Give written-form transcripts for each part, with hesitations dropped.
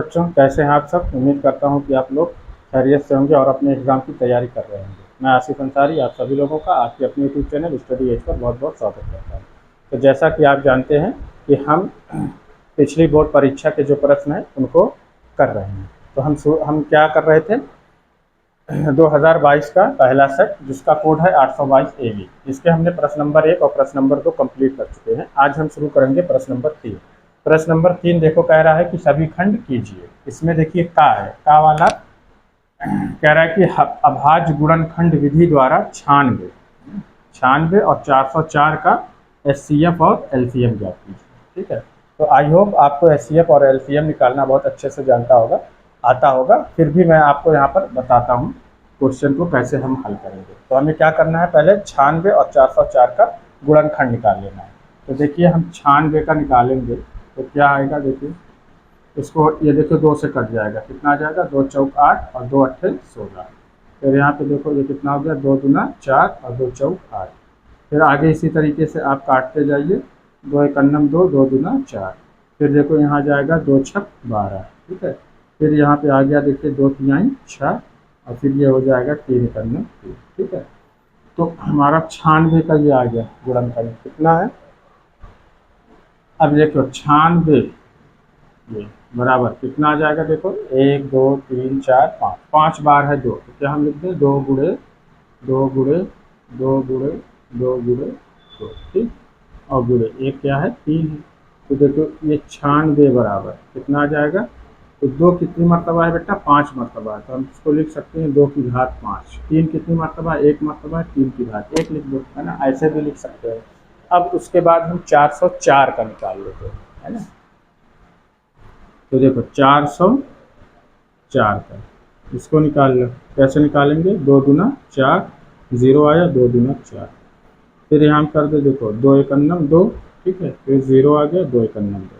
बच्चों, कैसे हैं आप सब। उम्मीद करता हूं कि आप लोग खैरियत से होंगे और अपने एग्ज़ाम की तैयारी कर रहे होंगे। मैं आसिफ अंसारी आप सभी लोगों का आपके अपने YouTube channel study as per बहुत बहुत स्वागत करता हूं। तो जैसा कि आप जानते हैं कि हम पिछली बोर्ड परीक्षा के जो प्रश्न हैं उनको कर रहे हैं। तो हम क्या कर रहे थे, 2022 का पहला सेट जिसका कोड है 822 AB, इसके हमने प्रश्न नंबर 1 और प्रश्न नंबर 2 कंप्लीट कर चुके हैं। आज हम शुरू करेंगे प्रश्न नंबर 3। प्रश्न नंबर 3 देखो, कह रहा है कि सभी खंड कीजिए। इसमें देखिए का है, का वाला कह रहा है कि अभाज्य गुणनखंड विधि द्वारा 96 और 404 का HCF और LCM ज्ञात कीजिए। ठीक है, तो आई होप आपको HCF और LCM निकालना बहुत अच्छे से आता होगा। फिर भी मैं आपको यहाँ पर बताता हूँ क्वेश्चन को कैसे हम हल करेंगे। तो हमें क्या करना है, पहले 96 और 404 का गुणनखंड निकाल लेना है। तो देखिए हम 96 का निकालेंगे तो क्या आएगा, देखिए इसको, ये देखो 2 से कट जाएगा, कितना आ जाएगा, 2 चौक 8 और 2 अट्ठे 16। फिर यहाँ पे देखो ये कितना हो गया, 2 दूना 4 और 2 चौक 8। फिर आगे इसी तरीके से आप काटते जाइए, 2 एकन्नम 2, 2 दूना 4। फिर देखो यहाँ जाएगा 2 छक 12। ठीक है, फिर यहाँ पे आ गया देखिए 2 तिहाई 6 और फिर ये हो जाएगा 3 एकन्नम 3। ठीक है, तो हमारा 96 का ये आ गया गुणनखंड कितना है। अब देखो 96 ये बराबर कितना आ जाएगा, देखो 1 2 3 4 5, 5 बार है 2, तो क्या हम लिख दें 2 गुणे 2 गुणे 2 गुणे 2 गुणे 2। ठीक, और गुणे एक क्या है 3 है। तो देखो ये 96 बराबर कितना आ जाएगा, तो 2 कितनी मरतबा है बेटा, 5 मरतबा है, तो हम इसको लिख सकते हैं 2 की घात 5। 3 कितनी मरतबा है, 1 मरतबा है, 3 की घात 1 लिख दो, है ना, ऐसे भी लिख सकते हैं। अब उसके बाद हम 404 का निकाल लेते हैं, है ना। तो देखो 404 का इसको निकाल लो, कैसे निकालेंगे, 2 दूना 4, 0 आया, 2 दूना 4। फिर यहाँ कर दो, देखो 2 एकन्नम 2। ठीक है, फिर 0 आ गया, 2 एकन्नम 2।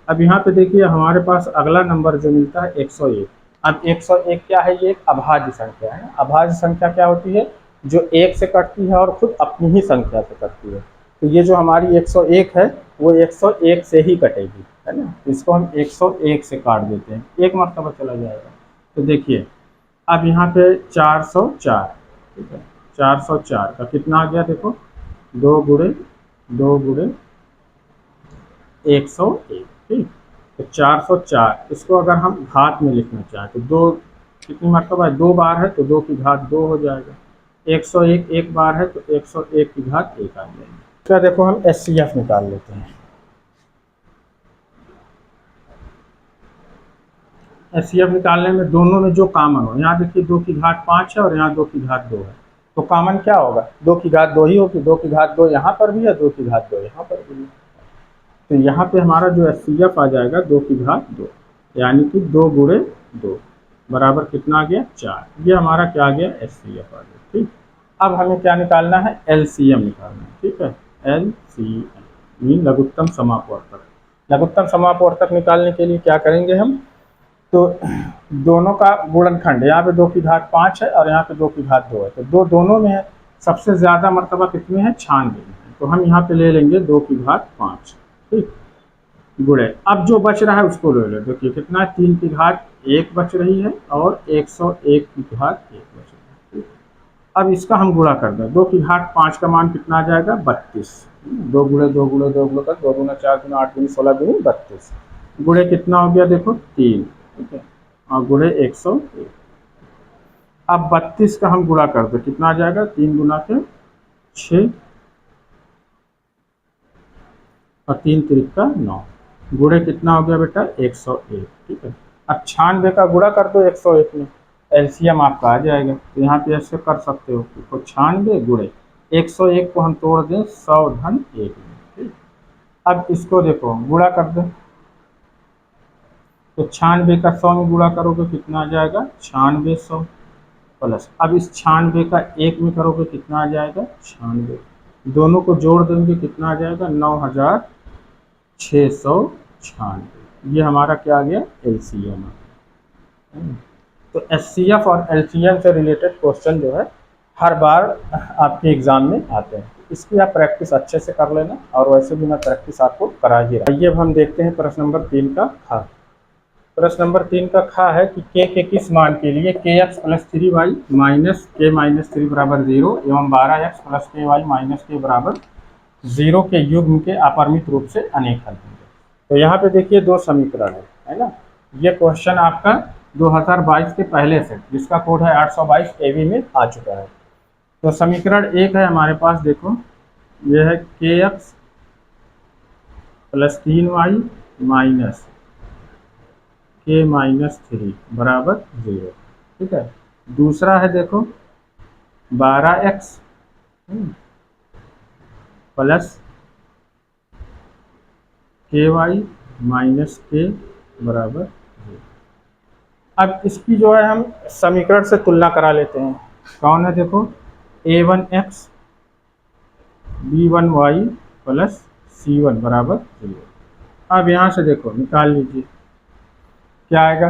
अब यहाँ पे देखिए हमारे पास अगला नंबर जो मिलता है 101। अब 101 क्या है, ये एक अभाज्य संख्या है। अभाज्य संख्या क्या होती है, जो 1 से कटती है और खुद अपनी ही संख्या से कटती है। तो ये जो हमारी 101 है वो 101 से ही कटेगी, है ना। इसको हम 101 से काट देते हैं, एक मरतबा चला जाएगा। तो देखिए अब यहाँ पे 404, ठीक है, 404 का कितना आ गया, देखो 2 गुणे 2 गुणे 101। ठीक, तो 404 इसको अगर हम घात में लिखना चाहें तो 2 कितनी मरतबा है, 2 बार है तो 2 की घात 2 हो जाएगा। 101 एक बार है तो 101 की घात 1 आ जाएगी। तो देखो हम HCF निकाल लेते हैं। HCF निकालने में दोनों में जो कॉमन हो, यहाँ देखिए 2 की घात 5 है और यहाँ 2 की घात 2 है, तो कॉमन क्या होगा, 2 की घात 2 ही होगी। 2 की घात 2 यहाँ पर भी है, 2 की घात 2 यहाँ पर भी है। तो यहाँ पे हमारा जो HCF आ जाएगा 2 की घात 2, यानी कि 2 गुणे 2 बराबर कितना आ गया, 4। ये हमारा क्या आ गया, HCF आ गया। ठीक, अब हमें क्या निकालना है, LCM निकालना है। ठीक है, LCM मीन लघुत्तम समापवर्तक। लघुत्तम समापवर्तक निकालने के लिए क्या करेंगे हम, तो दोनों का गुणनखंड, यहाँ पे 2 की घात 5 है और यहाँ पे 2 की घात 2 है, तो दोनों में है, सबसे ज़्यादा मरतबा कितने हैं, 96 में। तो हम यहाँ पे ले लेंगे 2 की घात 5। ठीक, गुणे अब जो बच रहा है उसको ले लो, देखिए कितना, 3 की घात 1 बच रही है और 101 की घात 1 बच रही है। ठीक, अब इसका हम गुणा कर दें, 2 की घात 5 का मान कितना आ जाएगा, 32। 2 गुणे 2 गुणे 2 गुणे कर 2 गुना 4 गुना 8 गुना 16 गुना 32। गुणे कितना हो गया, देखो 3। ठीक है, और गुणे 101। अब 32 का हम गुणा कर दो, कितना आ जाएगा, 3 गुना के 6 और 3 तिरिका 9। गुणे कितना हो गया बेटा, 101। ठीक है, अब 96 का गुणा कर दो 101 में, LCM आपका आ जाएगा। तो यहाँ पे ऐसे कर सकते हो, तो 96 गुणे 101 को हम तोड़ दें 100 धन 1 में। ठीक, अब इसको देखो गुणा कर दें, तो 96 का 100 में गुणा करोगे कितना आ जाएगा, 96 100 प्लस, अब इस 96 का 1 में करोगे कितना आ जाएगा, 96, दोनों को जोड़ देंगे कितना आ जाएगा, 9696। ये हमारा क्या आ गया, LCM। तो HCF और LCM से रिलेटेड क्वेश्चन जो है हर बार आपके एग्जाम में आते हैं, इसकी आप प्रैक्टिस अच्छे से कर लेना, और वैसे भी मैं प्रैक्टिस आपको करा ही रहा। आइए अब हम देखते हैं प्रश्न नंबर 3 का हल। प्रश्न नंबर 3 का खा है कि के किस मान के लिए के एक्स प्लस 3 वाई माइनस के माइनस 3 बराबर 0 एवं 12 एक्स प्लस के वाई माइनस के बराबर 0 के युग्म के अपरिमित रूप से अनेक हल होंगे। तो यहाँ पे देखिए दो समीकरण है ना। ये क्वेश्चन आपका 2022 के पहले से जिसका कोड है 822 AB में आ चुका है। तो समीकरण 1 है हमारे पास, देखो यह है के एक्स प्लस 3 वाई माइनस के माइनस 3 बराबर 0। ठीक है। दूसरा है देखो 12x प्लस के वाई माइनस के बराबर 0। अब इसकी जो है हम समीकरण से तुलना करा लेते हैं। कौन है देखो a1x b1y प्लस c1 बराबर 0। अब यहाँ से देखो निकाल लीजिए क्या आएगा।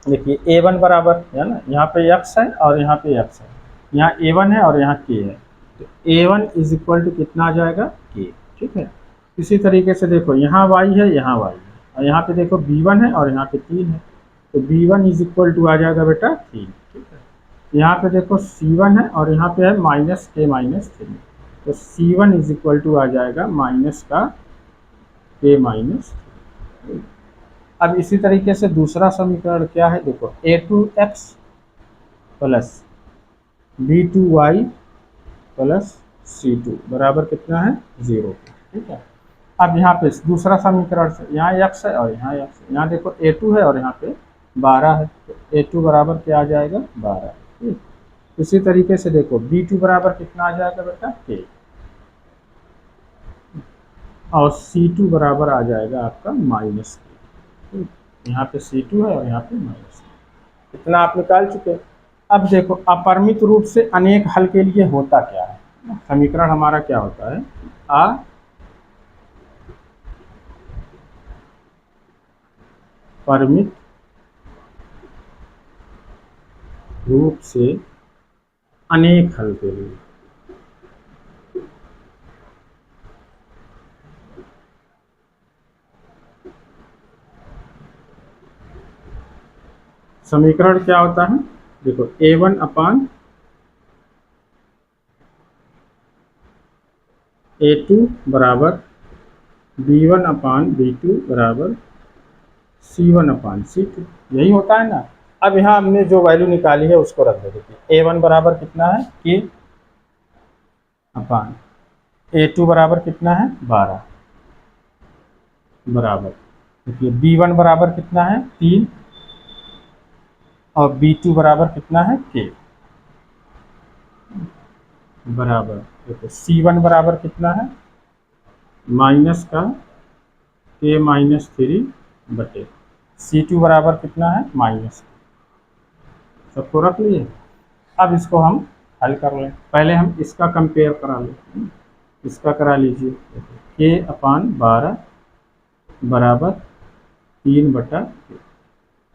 देखिए a1 बराबर है ना, यहाँ पे x है और यहाँ पे x है, यहाँ a1 है और यहाँ k है। तो a1 इज इक्वल टू कितना आ जाएगा k। ठीक है। इसी तरीके से देखो यहाँ y है, यहाँ y है, और यहाँ पे देखो b1 है और यहाँ पे 3 है। तो b1 इज इक्वल टू आ जाएगा बेटा 3। ठीक है। यहाँ पे देखो c1 है और यहाँ पे है माइनस k माइनस 3। तो c1 इज इक्वल टू आ जाएगा माइनस का k माइनस। अब इसी तरीके से दूसरा समीकरण क्या है, देखो a2x plus b2y plus c2 बराबर कितना है 0। ठीक है। अब यहाँ पे दूसरा समीकरण से यहाँ x है और यहाँ x है, यहाँ देखो a2 है और यहाँ पे 12 है। तो a2 बराबर क्या आ जाएगा 12। ठीक। इसी तरीके से देखो b2 बराबर कितना आ जाएगा बेटा k, और c2 बराबर आ जाएगा आपका माइनस k। यहाँ पे c2 है और यहाँ पे माइनस k। इतना आप निकाल चुके। अब देखो अपरिमित रूप से अनेक हल के लिए होता क्या है, समीकरण हमारा क्या होता है अपरिमित रूप से अनेक हल के लिए। समीकरण क्या होता है, देखो a1 अपान a2 बराबर b1 अपान b2 बराबर c1 अपान c2, यही होता है ना। अब यहाँ हमने जो वैल्यू निकाली है उसको रख दे। देखिए a1 बराबर कितना है k अपान a2 बराबर कितना है 12 बराबर, देखिए b1 बराबर कितना है 3 और b2 बराबर कितना है k बराबर, देखो c1 बराबर कितना है माइनस का k माइनस 3 बटे c2 बराबर कितना है माइनस। सबको रख लिए। अब इसको हम हल कर लें। पहले हम इसका कंपेयर करा लें, इसका करा लीजिए। k अपान 12 बराबर 3 बटा,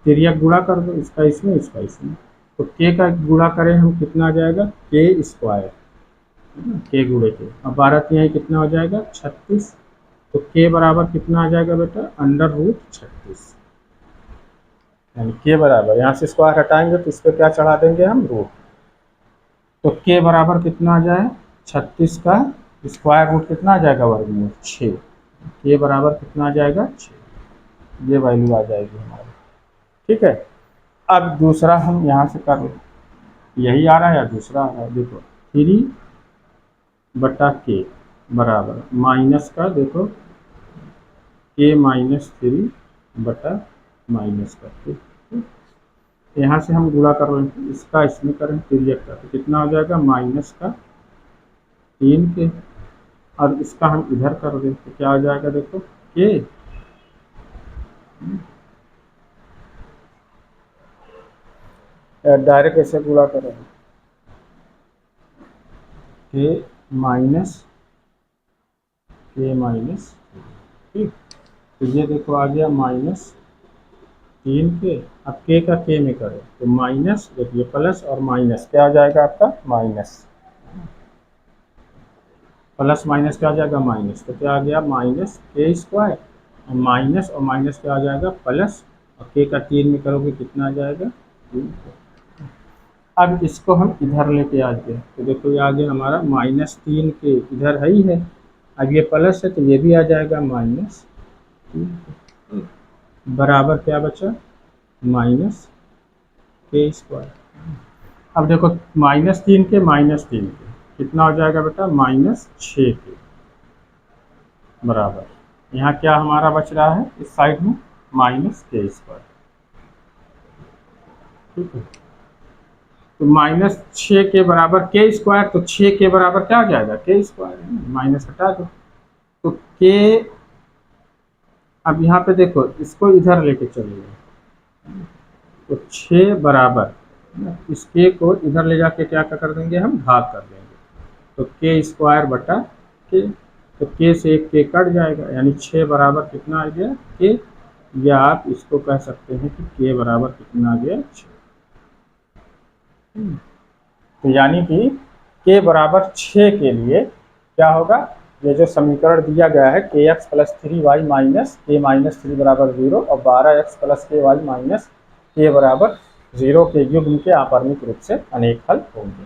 तिरिया गुणा कर दो इसका इसमें इसका इसमें। तो k का गुणा करें हम कितना आ जाएगा k स्क्वायर, k गुणे के। अब 12 तिहाई कितना हो जाएगा 36। तो k बराबर कितना आ जाएगा बेटा अंडर रूट 36, यानी k बराबर, यहाँ से स्क्वायर हटाएंगे तो इस पर क्या चढ़ा देंगे हम रूट। तो k बराबर कितना आ जाए 36 का स्क्वायर रूट कितना आ जाएगा वर्गमूल 6। k बराबर कितना आ जाएगा 6, ये वैल्यू आ जाएगी हमारी। ठीक है। अब दूसरा हम यहाँ से कर लें, यही आ रहा है या दूसरा आ रहा है। देखो 3 बटा k बराबर माइनस का, देखो k माइनस 3 बटा माइनस का। ठीक। यहाँ से हम गुणा कर लें, इसका इसमें करें तिरक का, तो कितना हो जाएगा माइनस का 3 के, और इसका हम इधर कर दें तो क्या आ जाएगा देखो k डायरेक्ट ऐसे गुणा करें k माइनस ठीक। तो ये देखो आ गया -3 के। अब k का k में करें तो माइनस, देखिए प्लस और माइनस क्या आ जाएगा आपका माइनस, प्लस माइनस क्या आ जाएगा माइनस। तो क्या आ गया माइनस k स्क्वायर, और माइनस क्या आ जाएगा प्लस, और के का 3 में करोगे कितना आ जाएगा 3। अब इसको हम इधर लेके आ गए तो देखो ये आ गया हमारा -3 के इधर है ही है। अब ये प्लस है तो ये भी आ जाएगा -3 बराबर क्या बचा -k²। अब देखो -3 के -3 के कितना हो जाएगा बेटा -6 के बराबर। यहाँ क्या हमारा बच रहा है इस साइड में -k²। ठीक है, तो -6 के बराबर k², तो 6 के बराबर क्या हो जाएगा k², माइनस हटा दो तो k। अब यहाँ पे देखो इसको इधर लेके चलिए तो 6 बराबर इस k को इधर ले जाके क्या कर देंगे हम भाग कर देंगे तो k² बटा k। तो k से एक k कट जाएगा यानी 6 बराबर कितना आ गया k, या आप इसको कह सकते हैं कि k बराबर कितना आ गया 6। तो यानी कि k बराबर 6 के लिए क्या होगा, ये जो समीकरण दिया गया है kx + 3y माइनस k - 3 बराबर 0 और 12x + ky माइनस k बराबर 0 के युग्म के आपर्णिक रूप से अनेक हल होंगे।